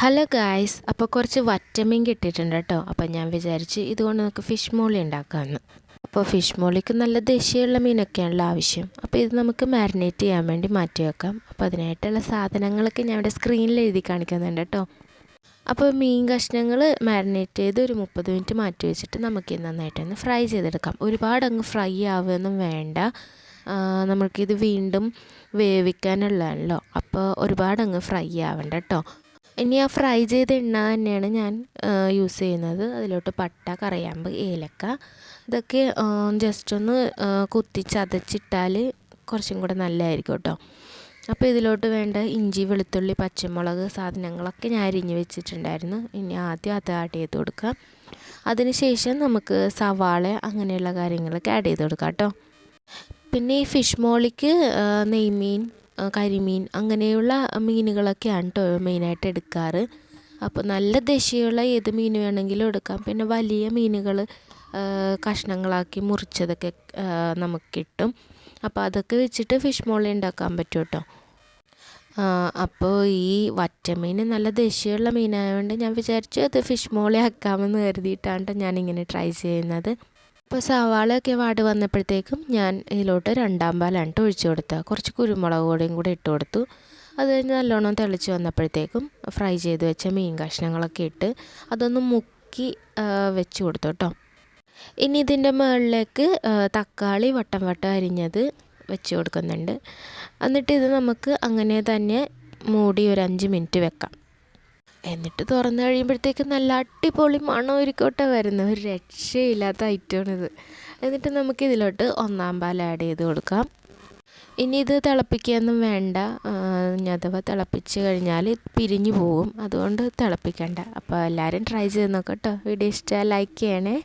Hello guys, അപ്പോൾ കുറച്ച് വറ്റമീൻ കിട്ടിയിട്ടുണ്ട് കേട്ടോ. അപ്പോൾ ഞാൻ വിചാരിച്ച് ഇതുകൊണ്ട് നമുക്ക് ഫിഷ് മോളി ഉണ്ടാക്കാമെന്ന്. അപ്പോൾ ഫിഷ് മോളിക്ക് നല്ല ദേശീയമുള്ള മീനൊക്കെയാണല്ലോ ആവശ്യം. അപ്പോൾ ഇത് നമുക്ക് മാരിനേറ്റ് ചെയ്യാൻ വേണ്ടി മാറ്റി വെക്കാം. അപ്പോൾ അതിനായിട്ടുള്ള സാധനങ്ങളൊക്കെ ഞാൻ ഇവിടെ സ്ക്രീനിൽ എഴുതി കാണിക്കുന്നുണ്ട് കേട്ടോ. അപ്പോൾ മീൻ കഷ്ണങ്ങൾ മാരിനേറ്റ് ചെയ്ത് ഒരു 30 മിനിറ്റ് മാറ്റി വെച്ചിട്ട് നമുക്ക് നന്നായിട്ടൊന്ന് ഫ്രൈ ചെയ്തെടുക്കാം. ഒരുപാട് അങ്ങ് ഫ്രൈ ആവുകയൊന്നും വേണ്ട. നമുക്കിത് വീണ്ടും വേവിക്കാനുള്ളതാണല്ലോ, അപ്പോൾ ഒരുപാട് അങ്ങ് ഫ്രൈ ആവണ്ട കേട്ടോ. ഇനി ആ ഫ്രൈ ചെയ്ത എണ്ണ തന്നെയാണ് ഞാൻ യൂസ് ചെയ്യുന്നത്. അതിലോട്ട് പട്ട, കറിയാമ്പ്, ഏലക്ക ഇതൊക്കെ ജസ്റ്റ് ഒന്ന് കുത്തി ചതച്ചിട്ടാൽ കുറച്ചും കൂടെ നല്ലതായിരിക്കും കേട്ടോ. അപ്പോൾ ഇതിലോട്ട് വേണ്ട ഇഞ്ചി, വെളുത്തുള്ളി, പച്ചമുളക് സാധനങ്ങളൊക്കെ ഞാൻ അരിഞ്ഞ് വെച്ചിട്ടുണ്ടായിരുന്നു. ഇനി ആദ്യം അത് ആഡ് ചെയ്ത് കൊടുക്കാം. അതിനുശേഷം നമുക്ക് സവാള അങ്ങനെയുള്ള കാര്യങ്ങളൊക്കെ ആഡ് ചെയ്ത് കൊടുക്കാം കേട്ടോ. പിന്നെ ഈ ഫിഷ് മോളിക്ക് നെയ്മീൻ, കരിമീൻ അങ്ങനെയുള്ള മീനുകളൊക്കെയാണ് കേട്ടോ മെയിനായിട്ട് എടുക്കാറ്. അപ്പോൾ നല്ല ദേശീയമുള്ള ഏത് മീൻ വേണമെങ്കിലും എടുക്കാം. പിന്നെ വലിയ മീനുകൾ കഷ്ണങ്ങളാക്കി മുറിച്ചതൊക്കെ നമുക്ക് കിട്ടും. അപ്പോൾ അതൊക്കെ വെച്ചിട്ട് ഫിഷ് മോളി ഉണ്ടാക്കാൻ പറ്റും കേട്ടോ. അപ്പോൾ ഈ വറ്റമീൻ നല്ല ദേശീയമുള്ള മീനായതുകൊണ്ട് ഞാൻ വിചാരിച്ചു അത് ഫിഷ് മോളി ആക്കാമെന്ന് കരുതിയിട്ടാണ് ഞാനിങ്ങനെ ട്രൈ ചെയ്യുന്നത്. അപ്പോൾ സവാളയൊക്കെ വാട് വന്നപ്പോഴത്തേക്കും ഞാൻ ഇതിലോട്ട് 2 പാലാണ് ഒഴിച്ചു കൊടുത്തത്. കുറച്ച് കുരുമുളക് പൊടിയും കൂടി ഇട്ട് കൊടുത്തു. അത് കഴിഞ്ഞ് നല്ലോണം തിളച്ച് വന്നപ്പോഴത്തേക്കും ഫ്രൈ ചെയ്ത് വെച്ച മീൻ കഷ്ണങ്ങളൊക്കെ ഇട്ട് അതൊന്ന് മുക്കി വെച്ച് കൊടുത്തു കേട്ടോ. ഇനി ഇതിൻ്റെ മുകളിലേക്ക് തക്കാളി വട്ടം വട്ടം അരിഞ്ഞത് വെച്ച് കൊടുക്കുന്നുണ്ട്. എന്നിട്ട് ഇത് നമുക്ക് അങ്ങനെ തന്നെ മൂടി ഒരു 5 മിനിറ്റ് വെക്കാം. എന്നിട്ട് തുറന്നു കഴിയുമ്പോഴത്തേക്ക് നല്ല അടിപൊളി മണമായിരിക്കോട്ടെ വരുന്നത്. ഒരു രക്ഷയില്ലാത്ത ഐറ്റമാണിത്. എന്നിട്ട് നമുക്കിതിലോട്ട് 1 പാൽ ആഡ് ചെയ്ത് കൊടുക്കാം. ഇനി ഇത് തിളപ്പിക്കുകയൊന്നും വേണ്ട. അഥവാ തിളപ്പിച്ച് കഴിഞ്ഞാൽ പിരിഞ്ഞു പോവും. അതുകൊണ്ട് തിളപ്പിക്കണ്ട. അപ്പോൾ എല്ലാവരും ട്രൈ ചെയ്ത് നോക്കാം കേട്ടോ. വീഡിയോ ഇഷ്ടമായി ലൈക്ക് ചെയ്യണേ.